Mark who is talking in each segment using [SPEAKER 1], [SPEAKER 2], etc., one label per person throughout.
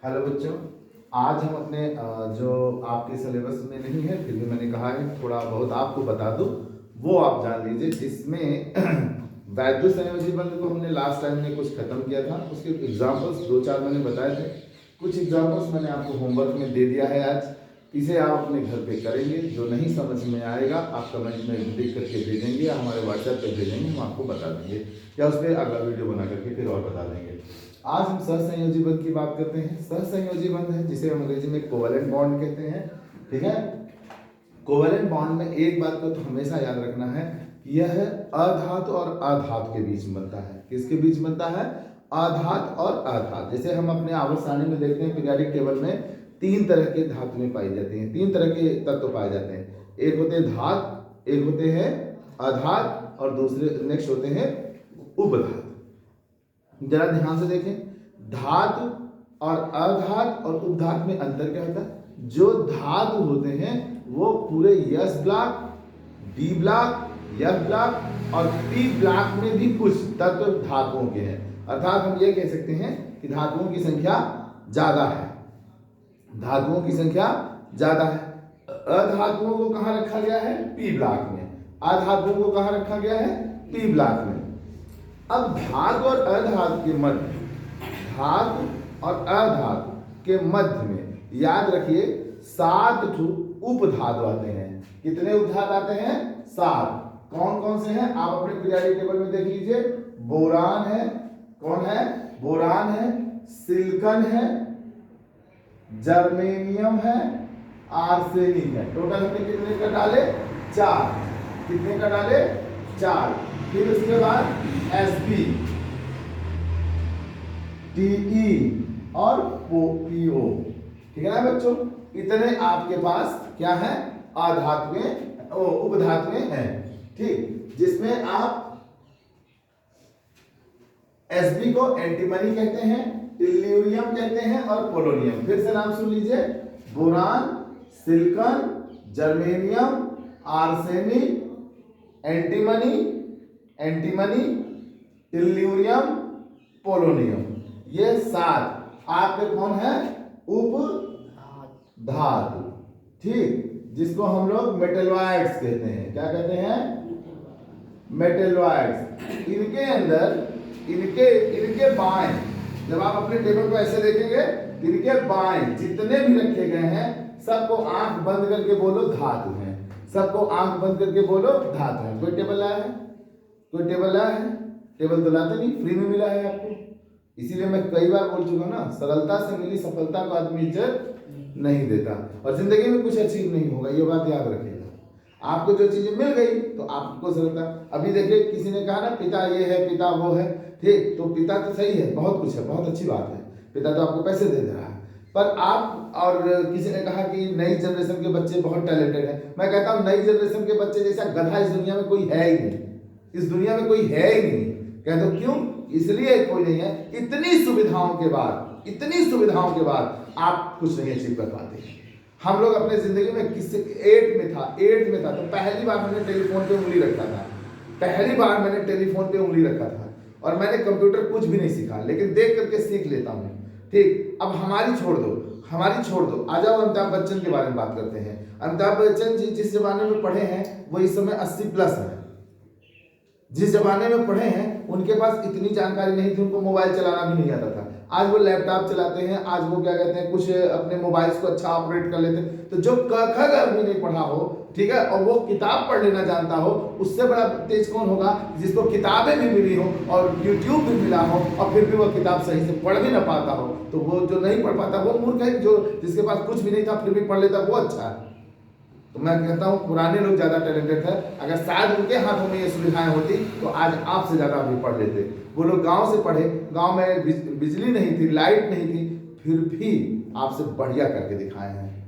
[SPEAKER 1] Hello बच्चों, आज हम अपने जो आपके सिलेबस में नहीं है फिर भी मैंने कहा है थोड़ा बहुत आपको बता दूं, वो आप जान लीजिए। जिसमें वैद्य संयोजी बंध को हमने लास्ट टाइम में कुछ खत्म किया था, उसके एग्जाम्पल्स दो चार मैंने बताए थे। कुछ एग्जाम्पल्स मैंने आपको होमवर्क में दे दिया है आज, इसे आप अपने घर पे करेंगे। जो नहीं समझ में आएगा आप कमेंट में लिख करके भेजेंगे या हमारे व्हाट्सएप पे भेजेंगे, हम आपको बता देंगे या उस पर अगला वीडियो बना करके फिर और बता देंगे। आज हम सहसंयोजी बंध की बात करते हैं। सहसंयोजी बंध है जिसे हम अंग्रेजी में कोवेलेंट बॉन्ड कहते हैं। ठीक है, कोवेलेंट बॉन्ड में एक बात को तो हमेशा याद रखना है कि यह अधातु और अधातु के बीच बनता है। किसके बीच बनता है? अधातु और अधातु। जैसे हम अपने आवर्त सारणी में देखते हैं, पीरियोडिक टेबल में तीन तरह के धातुएं पाई जाती हैं, तीन तरह के तत्व पाए जाते हैं। एक होते हैं धातु, एक होते हैं अधातु और दूसरे नेक्स्ट होते हैं उपधातु। जरा ध्यान से देखें, धातु और अधातु और उपधातु में अंतर क्या होता है? जो धातु होते हैं वो पूरे yes block, D block, F block और पी ब्लॉक में भी कुछ तत्व धातुओं के हैं। अर्थात हम ये कह सकते हैं कि धातुओं की संख्या ज्यादा है, धातुओं की संख्या ज्यादा है। अधातुओं को कहाँ रखा गया है? पी ब्लॉक में। अधातुओं को कहाँ रखा गया है? पी ब्लॉक में। अब धातु और अधातु के मध्य, धातु और अधातु के मध्य में याद रखिए 7 उपधातु आते हैं। कितने उपधातु आते हैं? 7। कौन कौन से हैं आप अपने पीरियोडिक टेबल में देख लीजिए। बोरान है, कौन है? बोरान है, सिलिकॉन है, जर्मेनियम है, आर्सेनिक है। टोटल हमने कितने का डाले? 4। कितने का डाले? 4। फिर उसके बाद Sb, Te और PO। ठीक है ना बच्चों? इतने आपके पास क्या है? अधातुएं, उपधातुएं हैं। ठीक, जिसमें आप Sb को एंटीमनी कहते हैं, टेल्यूरियम कहते हैं और पोलोनियम। फिर से नाम सुन लीजिए, boron, silicon, germanium, arsenic, antimony, tellurium, polonium. ये 7 आपके कौन है? उपधातु। ठीक, जिसको हम लोग मेटलॉइड्स कहते हैं। क्या कहते हैं? मेटलॉइड्स। इनके अंदर इनके बाएं, जब आप अपने टेबल को ऐसे देखेंगे, इनके बाएं जितने भी रखे गए हैं सबको आंख बंद करके बोलो धातु हैं। सबको आंख बंद करके बोलो धातु है। कोई टेबल लाया है? कोई टेबल लाया है? टेबल तो लाते नहीं, फ्री में मिला है आपको। इसीलिए मैं कई बार बोल चुका ना, सरलता से मिली सफलता को आदमी इज्जत नहीं देता और जिंदगी में कुछ अचीव नहीं होगा, ये बात याद रखिएगा। आपको जो चीजें मिल गई तो आपको सरलता। अभी देखिए, किसी ने कहा ना पिता ये है, पिता वो है। ठीक, तो पिता तो सही है, बहुत कुछ है, बहुत अच्छी बात है, पिता तो आपको पैसे दे रहा है। पर आप, और किसी ने कहा कि नई जनरेशन के बच्चे बहुत टैलेंटेड हैं। मैं कहता हूं नई जनरेशन के बच्चे जैसा गधा इस दुनिया में कोई है ही नहीं, इस दुनिया में कोई है ही नहीं। कहते हो क्यों? इसलिए कोई नहीं है, इतनी सुविधाओं के बाद आप कुछ नहीं अचीव कर पाते। हम लोग अपने जिंदगी में किसी 8 में था तो पहली बार मैंने टेलीफोन पे उंगली रखा था, पहली बार मैंने टेलीफोन पे उंगली रखा था और मैंने कंप्यूटर कुछ भी नहीं सीखा, लेकिन देख करके सीख लेता हूँ। ठीक, अब हमारी छोड़ दो, आ जाओ अमिताभ बच्चन के बारे में बात करते हैं। अमिताभ बच्चन जी जिस जमाने में पढ़े हैं वो इस समय 80+ है। जिस जमाने में पढ़े हैं उनके पास इतनी जानकारी नहीं थी, उनको मोबाइल चलाना भी नहीं आता था। आज वो लैपटॉप चलाते हैं, आज वो क्या कहते हैं, कुछ अपने मोबाइल्स को अच्छा ऑपरेट कर लेते हैं। तो जो क ख ग भी नहीं पढ़ा हो, ठीक है, और वो किताब पढ़ लेना जानता हो, उससे बड़ा तेज कौन होगा? जिसको किताबें भी मिली हो और यूट्यूब भी मिला हो और फिर भी वो किताब सही से पढ़ भी ना पाता हो। तो वो जो नहीं पढ़ पाता वो मूर्ख है, जो जिसके पास कुछ भी नहीं था फिर भी पढ़ लेता वो अच्छा है। तो मैं कहता हूँ पुराने लोग ज्यादा टैलेंटेड थे। अगर शायद उनके हाथों में ये सुविधाएं होती तो आज आपसे ज्यादा अभी पढ़ लेते। वो लोग गांव से पढ़े, गांव में बिजली नहीं थी, लाइट नहीं थी, फिर भी आपसे बढ़िया करके दिखाए हैं।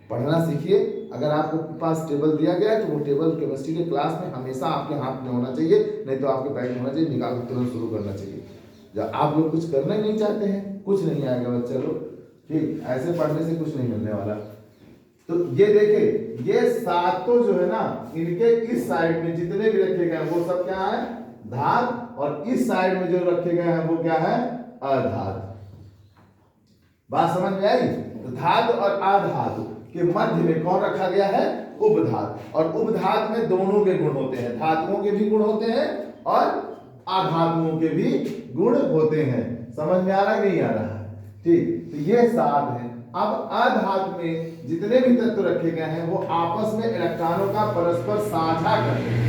[SPEAKER 1] पढ़ना सीखिए। अगर आपके पास टेबल दिया गया है तो वो टेबल केमिस्ट्री के क्लास में हमेशा आपके हाथ में होना चाहिए, नहीं तो आपके बैग में होना चाहिए, निकाल के तुरंत शुरू करना चाहिए। जब आप लोग कुछ करना ही नहीं चाहते हैं, कुछ नहीं आएगा बच्चे लोग। ठीक, ऐसे पढ़ने से कुछ नहीं मिलने वाला। तो ये देखिए, ये 7 जो है ना, इनके इस साइड में जितने भी रखे गए हैं वो सब क्या है? धातु, और इस साइड में जो रखे गए हैं वो क्या है? अधातु। बात समझ में आई? तो धातु और आधातु के मध्य में कौन रखा गया है? उपधातु। और उपधातु में दोनों के गुण होते हैं, धातुओं के भी गुण होते हैं और आधातुओं के भी गुण होते हैं। समझ में आ रहा है नहीं आ रहा? ठीक, तो ये 7 है। अब अधातु में जितने भी तत्व रखे गए हैं वो आपस में इलेक्ट्रॉनों का परस्पर साझा करते हैं,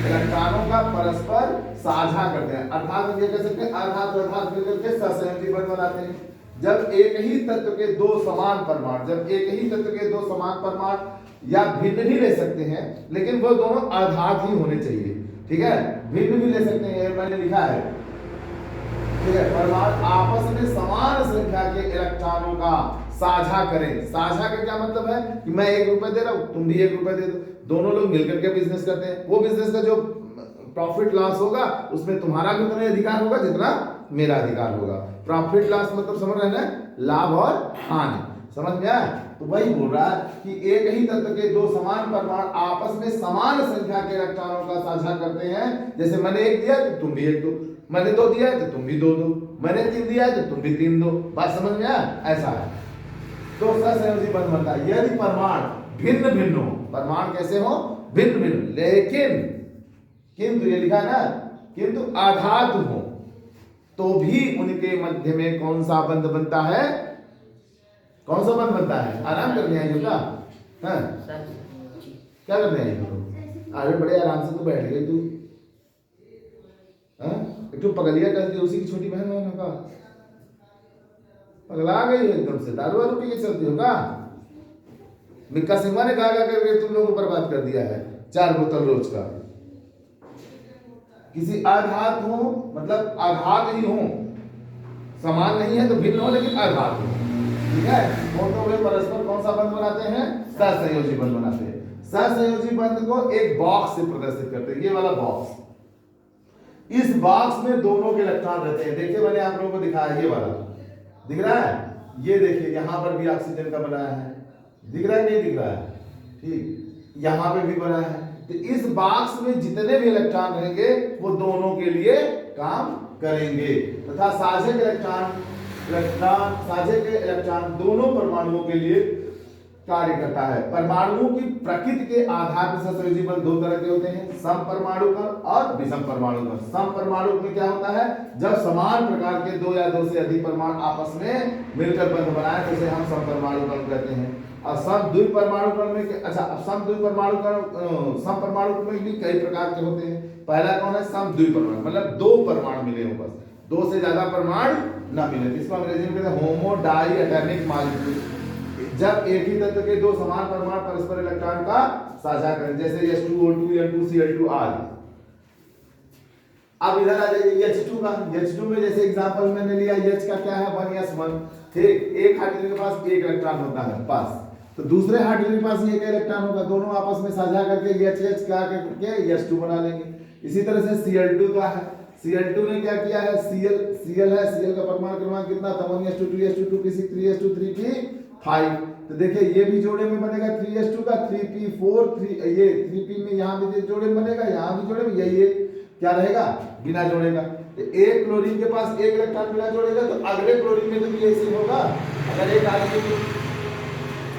[SPEAKER 1] इलेक्ट्रॉनों का परस्पर साझा करते हैं। अर्थात ये कह सकते हैं अधातु अधातु मिलकर के सहसंयोजी बंध बनाते हैं। जब एक ही तत्व के दो समान परमाणु, जब एक ही तत्व के दो समान परमाणु या भिन्न भी ले सकते हैं, लेकिन वो दोनों अधातु ही होने चाहिए। ठीक है, भिन्न भी ले सकते हैं, मैंने लिखा है। ठीक है, परमाणु आपस में समान संख्या के इलेक्ट्रॉनों का साझा करें। साझा का क्या मतलब है कि मैं 1 रुपए दे रहा हूं, तुम भी 1 रुपए दे दो, दोनों लोग मिलकर के बिजनेस करते हैं। वो बिजनेस का जो प्रॉफिट लॉस होगा उसमें तुम्हारा भी उतना अधिकार होगा जितना मेरा अधिकार होगा। प्रॉफिट लॉस मतलब समझ रहे हैं, लाभ और हानि। समझ में आया? तो वही बोल रहा है कि एक ही तत्व के दो समान परमाणु आपस में समान संख्या के इलेक्ट्रॉनों का साझा करते हैं। जैसे मैंने 1 दिया तो तुम भी 1 दो, मैंने 2 दिया है तो तुम भी 2 दो, मैंने 3 दिया है तो तुम भी 3 दो। बात समझ में आया? ऐसा है तो सहसंयोजी बंध बनता है। यदि परमाणु भिन्न भिन्न हो, परमाणु कैसे हो? भिन्न भिन्न, लेकिन किंतु ये लिखा ना, किंतु आधातु हो तो भी उनके मध्य में कौन सा बंध बनता है? कौन सा बंध बनता है? आराम करने आई हो क्या? हाँ? क्या करने आई हो? अरे बड़े आराम से तो बैठ गई तू। हाँ? एक तो पगलिया कर दी, उसी की छोटी बहन है का पगला गई हो एकदम से, दारू वारू पी के चलती हो का? मिक्का सिंह ने कहा करके तुम लोगों को बर्बाद कर दिया है 4 बोतल रोज का। किसी आघात हो मतलब आघात ही हो, समान नहीं है तो भिन्न हो लेकिन आघात हो। ठीक है, दोनों वे परस्पर कौन सा बंध बनाते हैं? सहसंयोजी बंध बनाते हैं। सहसंयोजी बंध को एक बॉक्स से प्रदर्शित करते हैं, ये वाला बॉक्स। इस बॉक्स में दोनों के इलेक्ट्रॉन रहते हैं। देखिए मैंने आप लोगों को दिखाया, ये वाला दिख रहा है? ये देखिए यहां पर भी ऑक्सीजन का बनाया है, दिख रहा है नहीं दिख रहा है? ठीक, यहां पे भी बना है। तो इस बॉक्स में जितने भी इलेक्ट्रॉन रहेंगे वो दोनों के लिए काम करेंगे तथा साझे के इलेक्ट्रॉन दोनों परमाणुओं के लिए कार्य करता है। परमाणुओं की प्रकृति के आधार पर सहसंयोजी बंध 2 तरह के होते हैं, समपरमाणु कण और विषम परमाणु कण। समपरमाणु में क्या होता है? जब समान प्रकार के 2 या 2 से अधिक परमाणु आपस में मिलकर बंध बनाए तो उसे हम समपरमाणु कण कहते हैं। और समद्विपरमाणु कण में अच्छा, समद्विपरमाणु कण समपरमाणु कण में भी कई प्रकार के होते हैं। पहला कौन है? समद्विपरमाणु, मतलब 2 परमाणु मिले हो, बस 2 से ज्यादा परमाणु ना मिले। इसको अंग्रेजी में कहते हैं होमो डाई एटॉमिक मॉलिक्यूल। जब एक ही तत्व के 2 समान परमाणु परस्पर इलेक्ट्रॉन का साझा करें, जैसे H2O2 N2Cl2 आदि। अब इधर आ जाइए H2 का। H2 में जैसे एग्जांपल मैंने लिया, H का क्या है? 1s1। ठीक, एक हाइड्रोजन के पास 1 इलेक्ट्रॉन होता है पास, तो दूसरे हाइड्रोजन के पास 1 इलेक्ट्रॉन होगा, दोनों आपस में साझा करके HH क्या करके H2 बना लेंगे। इसी तरह से Cl2 का है। Cl2 ने क्या किया है? Cl है, Cl का परमाणु क्रमांक कितना था? 1s2 2s2 2p6 3s2 3p5। तो देखिए ये भी जोड़े में बनेगा 3s2 का 3p4 3 ये 3p में यहां भी जोड़े में बनेगा, यहां भी जोड़े में, ये क्या रहेगा? बिना जोड़े का। तो एक क्लोरीन के पास 1 इलेक्ट्रॉन बिना जोड़ेगा तो अगले क्लोरीन में तो भी ऐसे होगा।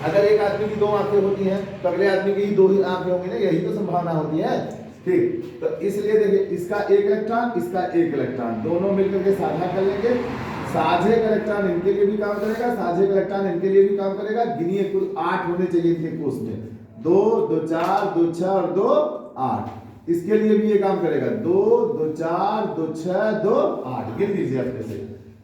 [SPEAKER 1] अगर एक आदमी की 2 आंखें होती हैं तो अगले आदमी की 2 ही आंखें होंगी ना, यही तो संभावना होती है। ठीक, तो इसलिए देखिए इसका 1 इलेक्ट्रॉन, इसका 1 इलेक्ट्रॉन, दोनों मिलकर के साझा कर लेंगे। साझे का इलेक्ट्रॉन इनके लिए भी काम करेगा, साझे का इलेक्ट्रॉन इनके लिए भी काम करेगा। गिनिए कुल 8 होने चाहिए इनके कोष में, 2 2 4 2 6 और 2 8। इसके लिए भी ये काम करेगा, 2 2 4 2 6 2 8। गिन लीजिए अपने से,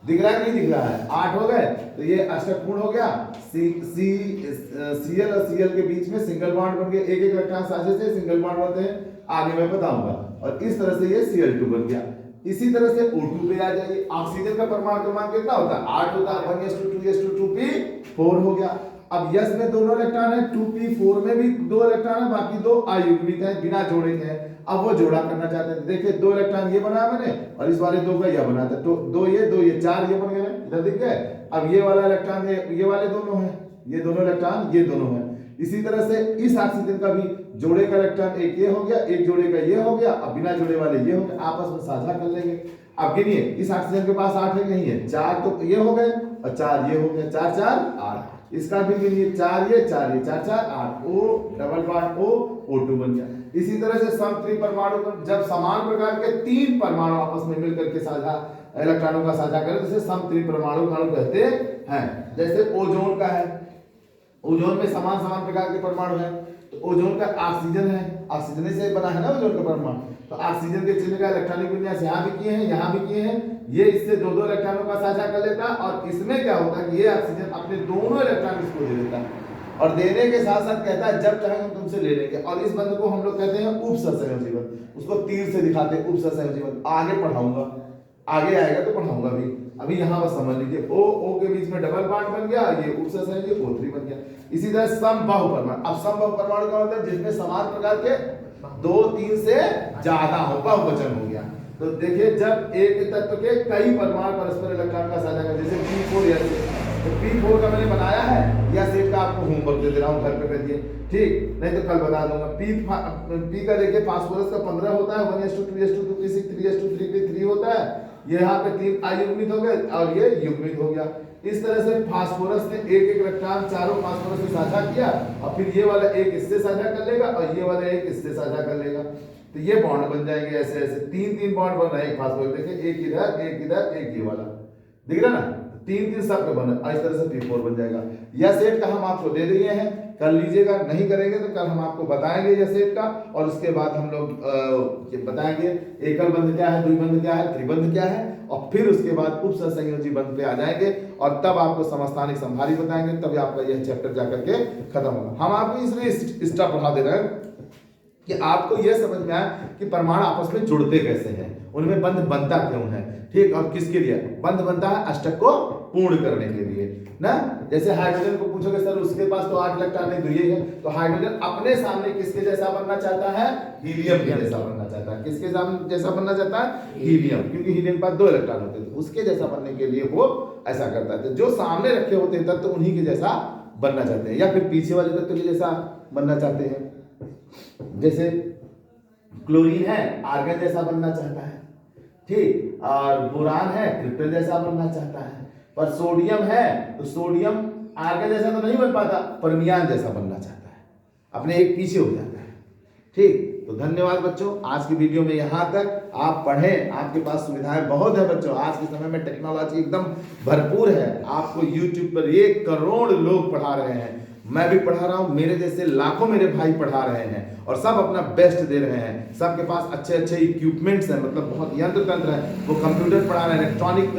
[SPEAKER 1] दिख रहा है नहीं दिख रहा है? 8 हो गए तो ये अष्टकोण हो गया। Cl और Cl के बीच में सिंगल बॉन्ड बन गया, एक इलेक्ट्रॉन साझे से सिंगल बॉन्ड बनते हैं, आगे मैं बताऊंगा। और इस तरह से ये Cl2 बन गया। इसी तरह से O2 पे आ जाइए। ऑक्सीजन का परमाणु क्रमांक कितना होता है? 8 होता है। 1s2 2s2 2p4 हो गया। अब यस में दोनों इलेक्ट्रॉन है, 2p4 में भी 2 इलेक्ट्रॉन है, बाकी 2 अयुग्मित है, बिना जोड़े के हैं। अब वो जोड़ा करना चाहते हैं। देखिए 2 इलेक्ट्रॉन ये बनाया मैंने और इस वाले 2 का यह बना था, तो 2 ये 4 ये बन गए, इधर दिख गए। अब ये वाला इलेक्ट्रॉन ये वाले दोनों हैं, ये दोनों इलेक्ट्रॉन ये दोनों हैं। इसी तरह से इस ऑक्सीजन का भी जोड़े का इलेक्ट्रॉन एक ये हो गया, एक जोड़े का ये हो गया, अब बिना जोड़े वाले ये हो गए, आपस में साझा कर लेंगे। अब गिनिए इस ऑक्सीजन के पास 8 है नहीं है? 4 तो ये हो गए और 4 ये हो गया, 4 4 8। इसका भी गिनिए, 4 ये 4 4 8, O double bond O O2 बन गया। इसी तरह से सम त्रिपरमाणु जब समान प्रकार के 3 परमाणु आपस में मिलकर के साझा इलेक्ट्रॉनों का साझा करें तो इसे सम त्रिपरमाणु कण कहते हैं। जैसे ओजोन का है, ओजोन में समान समान प्रकार के परमाणु हैं, तो ओजोन का ऑक्सीजन है, ऑक्सीजन से बना है ना ओजोन का परमाणु, तो ऑक्सीजन के चिन्ह का इलेक्ट्रॉनिक विन्यास यहाँ भी किए हैं, यहाँ भी किए हैं। ये इससे 2 इलेक्ट्रॉनों का साझा कर लेता है और इसमें क्या होता है कि ये ऑक्सीजन अपने दोनों इलेक्ट्रॉन इसको दे देता है और देने के साथ साथ कहता है जब चाहे हम तुमसे ले लेंगे। और इस बंध को हम लोग कहते हैं उपसंयोजी बंध, उसको तीर से दिखाते हैं उपसंयोजी बंध। आगे पढ़ाऊंगा, आगे आएगा तो पढ़ाऊंगा भी, अभी यहाँ बस समझ लीजिए। O के बीच में डबल बॉन्ड बन गया, ये उपसंयोजी O3 बन गया। इसी तरह समबाहु परमाणु, अब समबाहु परमाणु का मतलब जिसमें समान प्रकार के 2 3 से ज्यादा हो, बहुवचन हो गया। तो देखिए जब एक तत्व के कई परमाणु परस्पर इलेक्ट्रॉन का साझा कर, जैसे P4 या तो P4 का मैंने बनाया है या सेट का आपको होमवर्क दे रहा हूँ, घर पे कर दिए, ठीक, नहीं तो कल बता दूंगा। P का देखिए फास्फोरस का 15 होता है, 1:2 3:2 3:3 पे 3 होता है, ये यहाँ पे 3 अयुग्मित हो गए और ये युग्मित हो गया। इस तरह से फास्फोरस ने एक इलेक्ट्रॉन चारों फास्फोरस से साझा किया और फिर ये वाला एक इससे साझा कर लेगा और ये वाला एक इससे साझा कर लेगा, तो ये बॉन्ड बन जाएंगे ऐसे ऐसे 3 बॉन्ड बन रहे हैं एक फास्फोरस। देखिए एक इधर एक ये वाला, दिख रहा ना, 3 सब पे बना, इस तरह से P4 बन जाएगा। यह सेट का हम आपको दे दिए हैं, कर लीजिएगा, नहीं करेंगे तो कल हम आपको बताएंगे यह सेट का, और उसके बाद हम लोग बताएंगे एकल बंध क्या है, द्विबंध क्या है, त्रिबंध क्या है, और फिर उसके बाद उपसंयोजी बंध पे आ जाएंगे और तब आपको समस्थानिक संभारी बताएंगे, तब आपका यह चैप्टर जाकर के खत्म होगा। हम आपको इसलिए स्टॉप पढ़ा दे रहे हैं कि आपको यह समझ में आए कि परमाणु आपस में जुड़ते कैसे हैं, उनमें बंध बनता क्यों है, ठीक, और किसके लिए बंध बनता है, अष्टक को पूर्ण करने के लिए ना। जैसे हाइड्रोजन को पूछोगे सर उसके पास तो 8 इलेक्ट्रॉन है, तो ये है, तो हाइड्रोजन अपने सामने किसके जैसा बनना चाहता है, हीलियम के जैसा बनना चाहता है। किसके सामने जैसा बनना चाहता है, हीलियम, क्योंकि हीलियम के पास 2 इलेक्ट्रॉन होते हैं, तो उसके जैसा बनने के लिए वो ऐसा करता है। तो जो सामने रखे होते हैं तत्व उन्हीं के जैसा बनना चाहते हैं, या फिर पीछे वाले तत्व के जैसा बनना चाहते हैं। जैसे क्लोरीन है आर्गन जैसा बनना चाहता है, ठीक, और बोरान है क्रिप्टन जैसा बनना चाहता है, पर सोडियम है तो सोडियम आर्गन जैसा तो नहीं बन पाता, परमियान जैसा बनना चाहता है, अपने एक पीछे हो जाता है, ठीक। तो धन्यवाद बच्चों, आज की वीडियो में यहाँ तक। आप पढ़ें, आपके पास सुविधाएं बहुत है बच्चों, आज के समय में टेक्नोलॉजी एकदम भरपूर है। आपको YouTube पर 1 करोड़ लोग पढ़ा रहे हैं, मैं भी पढ़ा रहा हूँ, मेरे जैसे लाखों मेरे भाई पढ़ा रहे हैं और सब अपना बेस्ट दे रहे हैं। सबके पास अच्छे अच्छे इक्विपमेंट्स हैं, मतलब बहुत यंत्र तंत्र है, वो कंप्यूटर पढ़ा रहे हैं, इलेक्ट्रॉनिक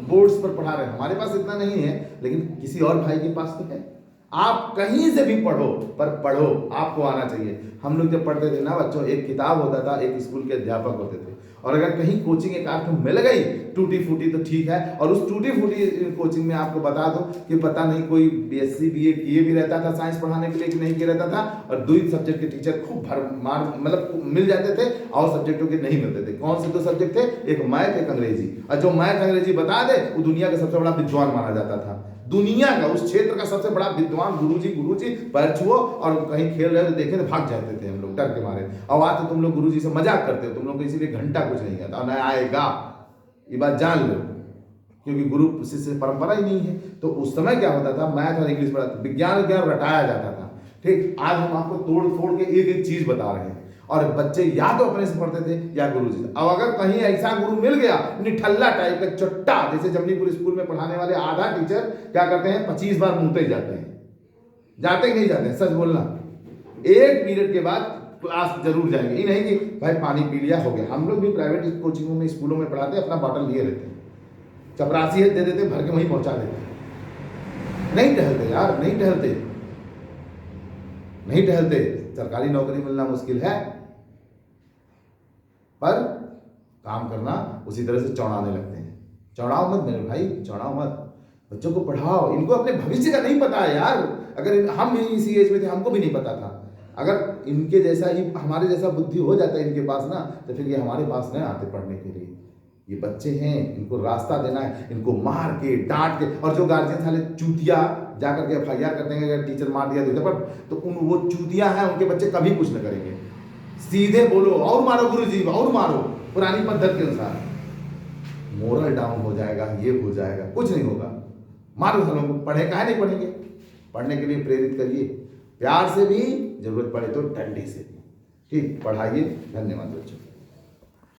[SPEAKER 1] बोर्ड्स पर पढ़ा रहे हैं। हमारे पास इतना नहीं है, लेकिन किसी और भाई के पास तो है। आप कहीं से भी पढ़ो, पर पढ़ो, आपको आना चाहिए। हम लोग जब पढ़ते थे ना बच्चों, एक किताब होता था, एक स्कूल के अध्यापक होते थे, और अगर कहीं कोचिंग एक आठ मिल गई टूटी फूटी तो ठीक है, और उस टूटी फूटी कोचिंग में आपको बता दो कि पता नहीं कोई BSc BA किए भी रहता था साइंस पढ़ाने के लिए कि नहीं किया रहता था, और 2 सब्जेक्ट के टीचर खूब भरमार मतलब मिल जाते थे, और सब्जेक्टों के नहीं मिलते थे। कौन से 2 सब्जेक्ट थे, एक मैथ एक अंग्रेजी, और जो मैथ अंग्रेजी बता दे वो दुनिया का सबसे बड़ा विद्वान माना जाता था। दुनिया का उस क्षेत्र का सबसे बड़ा विद्वान, गुरुजी पैर छुओ, और कहीं खेल रहे हो तो देखे तो भाग जाते थे हम लोग डर के मारे। और आज तो तुम लोग गुरुजी से मजाक करते हो, तुम लोग को इसीलिए घंटा कुछ नहीं आता, न आएगा, ये बात जान लो, क्योंकि गुरु शिष्य परंपरा ही नहीं है। तो उस समय क्या होता था, मैथ और इंग्लिश पढ़ाते, विज्ञान रटाया जाता था, ठीक। आज हम आपको तोड़ फोड़ के एक एक चीज बता रहे हैं, और बच्चे या तो अपने से पढ़ते थे या गुरु जी से। अब अगर कहीं ऐसा गुरु मिल गया निठल्ला टाइप का चट्टा, जैसे जमनीपुर स्कूल में पढ़ाने वाले आधा टीचर क्या करते हैं, 25 बार मुंहते जाते हैं, जाते ही नहीं जाते, सच बोलना, 1 पीरियड के बाद क्लास जरूर जाएंगे। ये नहीं कि भाई पानी पी लिया हो गया। हम लोग भी प्राइवेट कोचिंगों में स्कूलों में पढ़ाते, अपना बॉटल लिए रहते हैं, चपरासी है दे देते, भर के वहीं पहुंचा देते। नहीं टहलते यार, नहीं टहलते, नहीं टहलते। सरकारी नौकरी मिलना मुश्किल है, पर काम करना उसी तरह से चौड़ाने लगते हैं। चौड़ाओ मत मेरे भाई, चौड़ाओ मत, बच्चों को पढ़ाओ। इनको अपने भविष्य का नहीं पता है यार। अगर हम भी इसी एज में थे, हमको भी नहीं पता था। अगर इनके जैसा ही हमारे जैसा बुद्धि हो जाता है इनके पास ना, तो फिर ये हमारे पास नहीं आते पढ़ने के लिए। ये बच्चे हैं, इनको रास्ता देना है, इनको मार के डांट के। और जो गार्जियन साले चूतिया जाकर के FIR करते हैं अगर टीचर मार दिया पर, तो वो चूतिया हैं, उनके बच्चे कभी कुछ न करेंगे। सीधे बोलो और मारो गुरुजी, और मारो, पुरानी पद्धति के अनुसार। मोरल डाउन हो जाएगा, ये हो जाएगा, कुछ नहीं होगा। मारो घरों को, पढ़े काहे नहीं पढ़ेंगे, पढ़ने के लिए प्रेरित करिए, प्यार से भी, जरूरत पड़े तो डंडे से भी। ठीक, पढ़ाइए। धन्यवाद बच्चों।